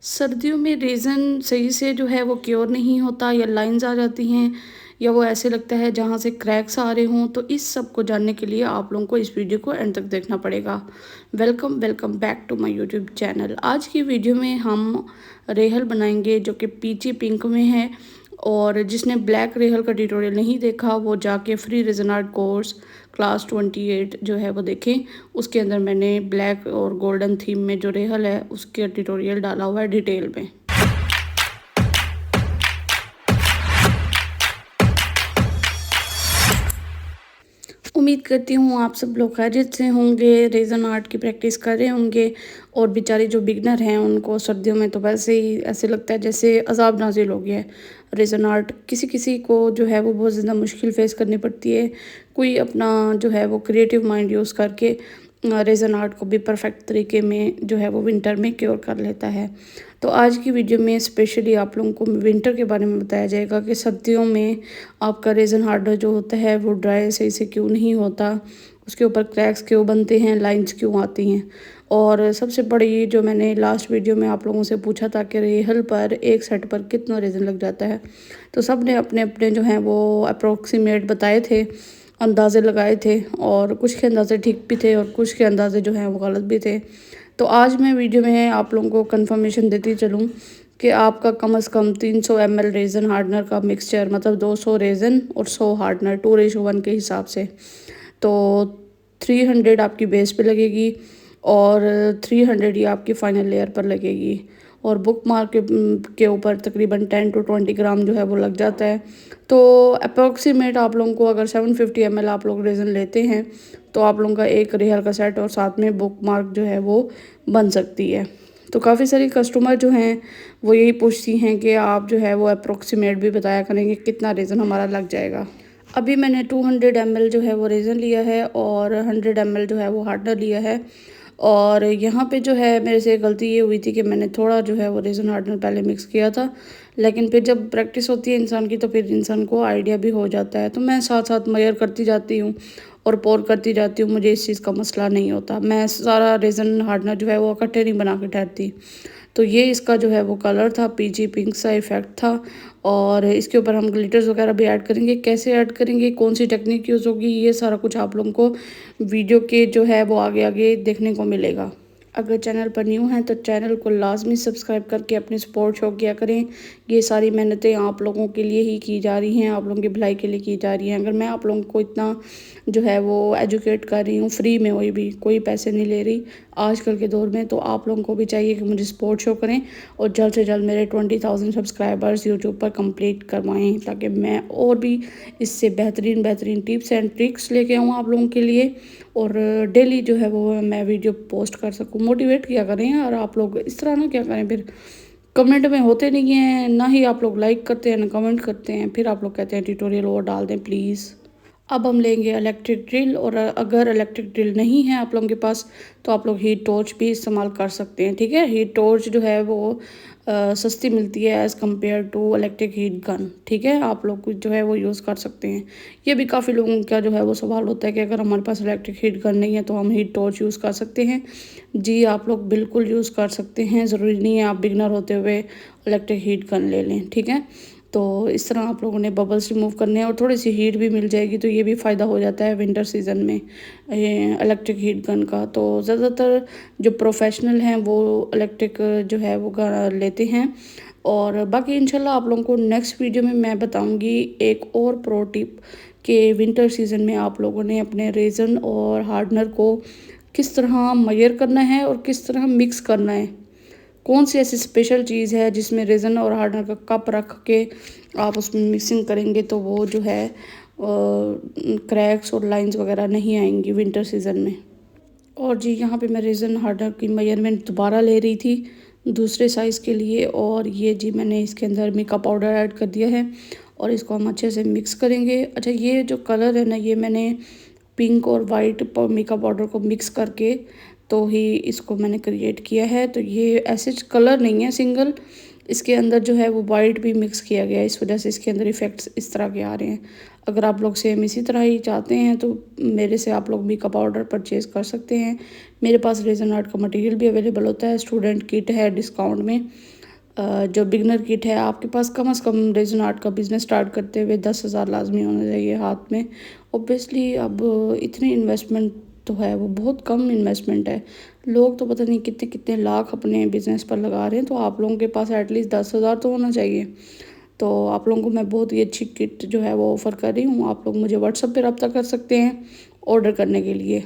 सर्दियों में रेज़न सही से जो है वो क्योर नहीं होता या लाइन्स आ जाती हैं या वो ऐसे लगता है जहाँ से क्रैक्स आ रहे हों, तो इस सब को जानने के लिए आप लोगों को इस वीडियो को एंड तक देखना पड़ेगा। Welcome welcome back to my YouTube channel. आज की वीडियो में हम रेहल बनाएंगे जो कि पीची पिंक में है, और जिसने ब्लैक रेहल का ट्यूटोरियल नहीं देखा वो जाके फ्री रेज़न आर्ट कोर्स क्लास 28 जो है वो देखें। उसके अंदर मैंने ब्लैक और गोल्डन थीम में जो रेहल है उसके ट्यूटोरियल डाला हुआ है डिटेल में। उम्मीद करती हूँ आप सब लोग खैरियत से होंगे, रेज़न आर्ट की प्रैक्टिस कर रहे होंगे। और बेचारे जो बिगनर हैं उनको सर्दियों में तो वैसे ही ऐसे लगता है जैसे अज़ाब नाज़िल हो गया है। रेज़न आर्ट किसी किसी को जो है वो बहुत ज़्यादा मुश्किल फ़ेस करनी पड़ती है। कोई अपना जो है वो क्रिएटिव माइंड यूज़ करके रेज़न आर्ट को भी परफेक्ट तरीके में जो है वो विंटर में क्योर कर लेता है। तो आज की वीडियो में स्पेशली आप लोगों को विंटर के बारे में बताया जाएगा कि सर्दियों में आपका रेज़न हार्डनर जो होता है वो ड्राई सही से क्यों नहीं होता, उसके ऊपर क्रैक्स क्यों बनते हैं, लाइंस क्यों आती हैं। और सबसे बड़ी जो मैंने लास्ट वीडियो में आप लोगों से पूछा था कि रेहल पर एक सेट पर कितना रेज़न लग जाता है, तो सब ने अपने अपने जो हैं वो अप्रोक्सीमेट बताए थे, अंदाज़े लगाए थे। और कुछ के अंदाज़े ठीक भी थे और कुछ के अंदाज़े जो हैं वो गलत भी थे। तो आज मैं वीडियो में आप लोगों को कंफर्मेशन देती चलूँ कि आपका कम से कम 300 ml रेज़न हार्डनर का मिक्सचर, मतलब 200 रेज़न और 100 हार्डनर 2:1 के हिसाब से, तो 300 आपकी बेस पे लगेगी और 300 ही आपकी फाइनल लेयर पर लगेगी। और बुक मार्क के ऊपर तकरीबन 10 to 20 ग्राम जो है वो लग जाता है। तो अप्रोक्सीमेट आप लोगों को अगर 750 ml आप लोग रेज़न लेते हैं तो आप लोगों का एक रेहल का सेट और साथ में बुक मार्क जो है वो बन सकती है। तो काफ़ी सारी कस्टमर जो हैं वो यही पूछती हैं कि आप जो है वो अप्रोक्सीमेट भी बताया करेंगे कितना रेज़न हमारा लग जाएगा। अभी मैंने 200 ml जो है वो रेज़न लिया है और 100 ml जो है वो हार्डनर लिया है। और यहाँ पे जो है मेरे से गलती ये हुई थी कि मैंने थोड़ा जो है वो रेज़न हार्डनर पहले मिक्स किया था, लेकिन फिर जब प्रैक्टिस होती है इंसान की तो फिर इंसान को आइडिया भी हो जाता है। तो मैं साथ साथ मेजर करती जाती हूँ और पोर करती जाती हूँ, मुझे इस चीज़ का मसला नहीं होता। मैं सारा रेज़न हार्डनर जो है वो इकट्ठे नहीं बना के ठहरती। तो ये इसका जो है वो कलर था, पीची पिंक सा इफ़ेक्ट था। और इसके ऊपर हम ग्लिटर्स वगैरह भी ऐड करेंगे। कैसे ऐड करेंगे, कौन सी टेक्निक यूज़ होगी, ये सारा कुछ आप लोगों को वीडियो के जो है वो आगे आगे देखने को मिलेगा। अगर चैनल पर न्यू हैं तो चैनल को लाजमी सब्सक्राइब करके अपनी सपोर्ट शो किया करें। ये सारी मेहनतें आप लोगों के लिए ही की जा रही हैं, आप लोगों की भलाई के लिए की जा रही हैं। अगर मैं आप लोगों को इतना जो है वो एजुकेट कर रही हूँ फ्री में, वही भी कोई पैसे नहीं ले रही आजकल के दौर में, तो आप लोगों को भी चाहिए कि मुझे सपोर्ट शो करें और जल्द से जल्द मेरे 20,000 सब्सक्राइबर्स यूट्यूब पर कंप्लीट करवाएं, ताकि मैं और भी इससे बेहतरीन बेहतरीन टिप्स एंड ट्रिक्स लेके आऊँ आप लोगों के लिए और डेली जो है वो मैं वीडियो पोस्ट कर सकूँ। मोटिवेट किया करें और आप लोग इस तरह ना क्या करें, फिर कमेंट में होते नहीं हैं, ना ही आप लोग लाइक करते हैं ना कमेंट करते हैं, फिर आप लोग कहते हैं ट्यूटोरियल और डाल दें प्लीज़। अब हम लेंगे इलेक्ट्रिक ड्रिल, और अगर इलेक्ट्रिक ड्रिल नहीं है आप लोगों के पास तो आप लोग हीट टॉर्च भी इस्तेमाल कर सकते हैं। ठीक है, हीट टॉर्च जो है वो सस्ती मिलती है as compared to electric heat gun. ठीक है, आप लोग जो है वो यूज़ कर सकते हैं। ये भी काफ़ी लोगों का जो है वो सवाल होता है कि अगर हमारे पास इलेक्ट्रिक हीट गन नहीं है तो हम हीट टॉर्च यूज़ कर सकते हैं। जी, आप लोग बिल्कुल यूज़ कर सकते हैं, ज़रूरी नहीं है आप बिगनर होते हुए इलेक्ट्रिक हीट गन ले लें। ठीक है, तो इस तरह आप लोगों ने बबल्स रिमूव करने हैं और थोड़ी सी हीट भी मिल जाएगी, तो ये भी फ़ायदा हो जाता है विंटर सीज़न में ये इलेक्ट्रिक हीट गन का। तो ज़्यादातर जो प्रोफेशनल हैं वो इलेक्ट्रिक जो है वो गन लेते हैं। और बाकी इंशाल्लाह आप लोगों को नेक्स्ट वीडियो में मैं बताऊंगी एक और प्रो टिप कि विंटर सीज़न में आप लोगों ने अपने रेज़न और हार्डनर को किस तरह मेजर करना है और किस तरह मिक्स करना है। कौन सी ऐसी स्पेशल चीज़ है जिसमें रेज़न और हार्डनर का कप रख के आप उसमें मिक्सिंग करेंगे तो वो जो है क्रैक्स और लाइंस वगैरह नहीं आएंगी विंटर सीज़न में। और जी, यहाँ पे मैं रेज़न हार्डनर की मेजरमेंट दोबारा ले रही थी दूसरे साइज़ के लिए, और ये जी मैंने इसके अंदर मिका पाउडर ऐड कर दिया है और इसको हम अच्छे से मिक्स करेंगे। अच्छा, ये जो कलर है ना, ये मैंने पिंक और वाइट मिका पाउडर को मिक्स करके तो ही इसको मैंने क्रिएट किया है। तो ये ऐसे कलर नहीं है सिंगल, इसके अंदर जो है वो वाइट भी मिक्स किया गया है, इस वजह से इसके अंदर इफ़ेक्ट्स इस तरह के आ रहे हैं। अगर आप लोग सेम इसी तरह ही चाहते हैं तो मेरे से आप लोग भी का पाउडर परचेज़ कर सकते हैं। मेरे पास रेज़न आर्ट का मटेरियल भी अवेलेबल होता है, स्टूडेंट किट है डिस्काउंट में। जो बिगनर किट है आपके पास कम से कम रेज़न आर्ट का बिज़नेस स्टार्ट करते हुए 10,000 लाज़मी होना चाहिए हाथ में। ऑब्वियसली अब इतनी इन्वेस्टमेंट तो है, वो बहुत कम इन्वेस्टमेंट है। लोग तो पता नहीं कितने-कितने लाख अपने बिज़नेस पर लगा रहे हैं, तो आप लोगों के पास एटलीस्ट 10,000 तो होना चाहिए। तो आप लोगों को मैं बहुत ही अच्छी किट जो है वो ऑफ़र कर रही हूँ। आप लोग मुझे व्हाट्सएप पे रब्ता कर सकते हैं ऑर्डर करने के लिए।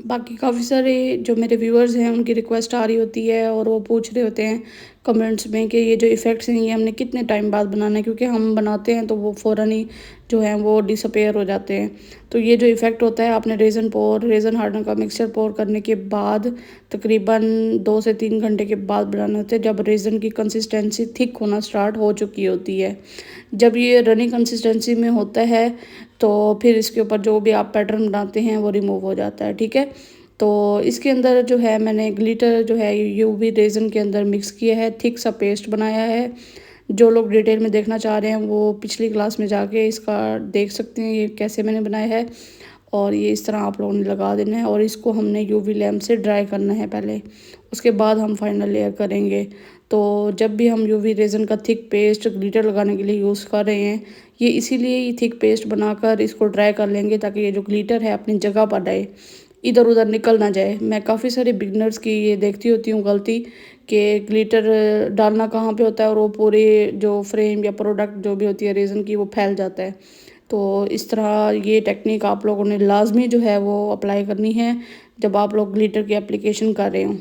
बाकी काफ़ी सारे जो मेरे व्यूअर्स हैं उनकी रिक्वेस्ट आ रही होती है और वो पूछ रहे होते हैं कमेंट्स में कि ये जो इफ़ेक्ट्स हैं ये हमने कितने टाइम बाद बनाना है, क्योंकि हम बनाते हैं तो वो फ़ौरन ही जो है वो डिसअपेयर हो जाते हैं। तो ये जो इफ़ेक्ट होता है आपने रेज़न हार्डनर का मिक्सचर पोर करने के बाद तकरीबन 2 से 3 घंटे के बाद बनाने होते हैं, जब रेज़न की कंसिस्टेंसी थिक होना स्टार्ट हो चुकी होती है। जब ये रनिंग कंसिस्टेंसी में होता है तो फिर इसके ऊपर जो भी आप पैटर्न बनाते हैं वो रिमूव हो जाता है, ठीक है। तो इसके अंदर जो है मैंने ग्लिटर जो है यूवी रेज़न के अंदर मिक्स किया है, थिक सा पेस्ट बनाया है। जो लोग डिटेल में देखना चाह रहे हैं वो पिछली क्लास में जाके इसका देख सकते हैं ये कैसे मैंने बनाया है। और ये इस तरह आप लोगों ने लगा देना है और इसको हमने यूवी लैम्प से ड्राई करना है पहले, उसके बाद हम फाइनल लेयर करेंगे। तो जब भी हम यूवी रेज़न का थिक पेस्ट ग्लिटर लगाने के लिए यूज़ कर रहे हैं, ये इसीलिए ही थिक पेस्ट बनाकर इसको ड्राई कर लेंगे ताकि ये जो ग्लिटर है अपनी जगह पर रहे। इधर उधर निकल ना जाए। मैं काफ़ी सारे बिगनर्स की ये देखती होती हूँ गलती, कि ग्लिटर डालना कहाँ पे होता है और वो पूरे जो फ्रेम या प्रोडक्ट जो भी होती है रेज़न की वो फैल जाता है। तो इस तरह ये टेक्निक आप लोगों ने लाजमी जो है वो अप्लाई करनी है जब आप लोग ग्लिटर की एप्लीकेशन कर रहे हों।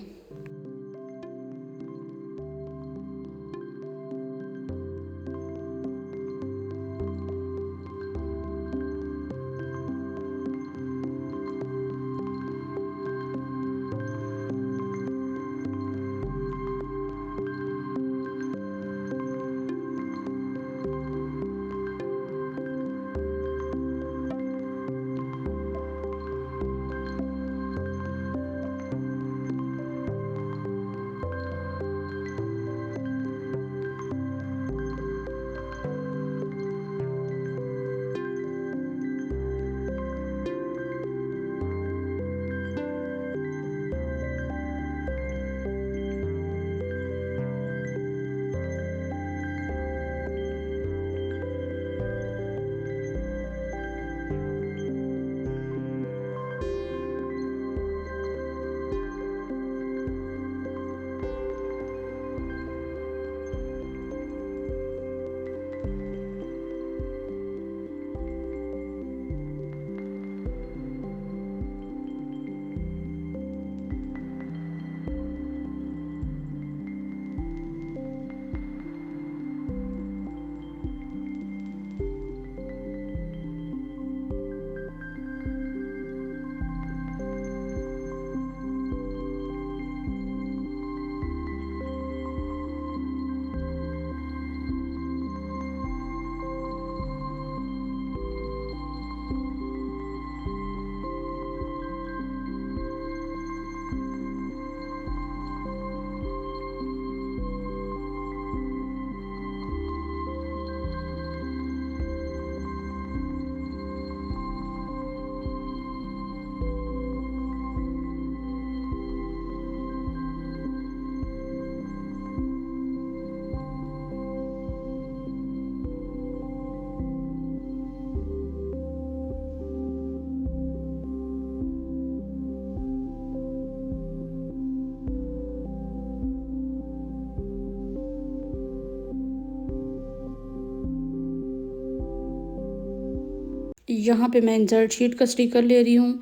यहाँ पे मैं इंसर्ट शीट का स्टिकर ले रही हूँ।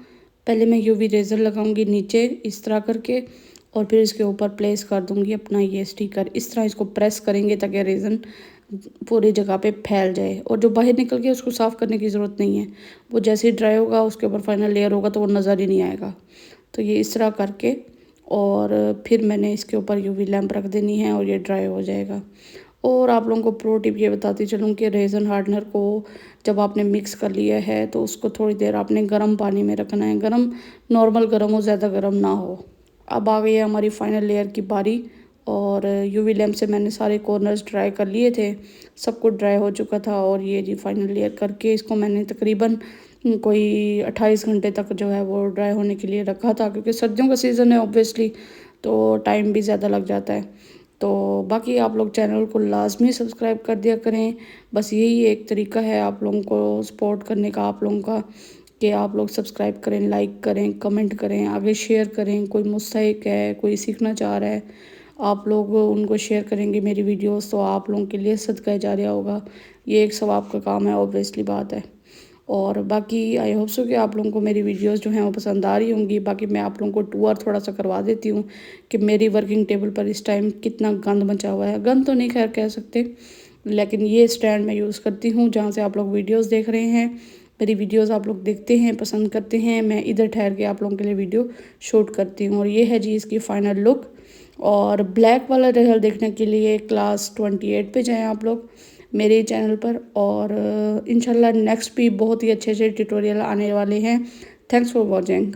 पहले मैं यूवी रेज़र लगाऊंगी नीचे इस तरह करके, और फिर इसके ऊपर प्लेस कर दूंगी अपना ये स्टिकर। इस तरह इसको प्रेस करेंगे ताकि रेज़न पूरी जगह पे फैल जाए, और जो बाहर निकल गया उसको साफ़ करने की ज़रूरत नहीं है। वो जैसे ही ड्राई होगा उसके ऊपर फाइनल लेयर होगा तो वो नज़र ही नहीं आएगा। तो ये इस तरह करके, और फिर मैंने इसके ऊपर यूवी लैंप रख देनी है और ये ड्राई हो जाएगा। और आप लोगों को प्रो टिप ये बताती चलूँ कि रेज़न हार्डनर को जब आपने मिक्स कर लिया है तो उसको थोड़ी देर आपने गर्म पानी में रखना है। गर्म, नॉर्मल गर्म हो, ज़्यादा गर्म ना हो। अब आ गई है हमारी फाइनल लेयर की बारी, और यूवी लैंप से मैंने सारे कॉर्नर्स ड्राई कर लिए थे। सब कुछ ड्राई हो चुका था, और ये जी फाइनल लेयर करके इसको मैंने तकरीबन कोई 28 घंटे तक जो है वो ड्राई होने के लिए रखा था, क्योंकि सर्दियों का सीज़न है ऑब्वियसली, तो टाइम भी ज़्यादा लग जाता है। तो बाकी आप लोग चैनल को लाजमी सब्सक्राइब कर दिया करें। बस यही एक तरीका है आप लोगों को सपोर्ट करने का, आप लोगों का, कि आप लोग सब्सक्राइब करें, लाइक करें, कमेंट करें, आगे शेयर करें। कोई मुस्तहिक है, कोई सीखना चाह रहा है, आप लोग उनको शेयर करेंगे मेरी वीडियोस, तो आप लोगों के लिए सदका जारिया होगा। ये एक सवाब का काम है, ऑब्वियसली बात है। और बाकी आई होप सो कि आप लोगों को मेरी वीडियोस जो हैं वो पसंद आ रही होंगी। बाकी मैं आप लोगों को टूर थोड़ा सा करवा देती हूँ कि मेरी वर्किंग टेबल पर इस टाइम कितना गंद मचा हुआ है। गंद तो नहीं खैर कह सकते, लेकिन ये स्टैंड मैं यूज़ करती हूँ जहाँ से आप लोग वीडियोस देख रहे हैं। मेरी वीडियोस आप लोग देखते हैं, पसंद करते हैं, मैं इधर ठहर के आप लोगों के लिए वीडियो शूट करती हूँ। और ये है जी इसकी फ़ाइनल लुक। और ब्लैक वाला रिजल्ट देखने के लिए क्लास 28 पे जाएं आप लोग मेरे चैनल पर। और इंशाल्लाह नेक्स्ट भी बहुत ही अच्छे अच्छे ट्यूटोरियल आने वाले हैं। Thanks for watching.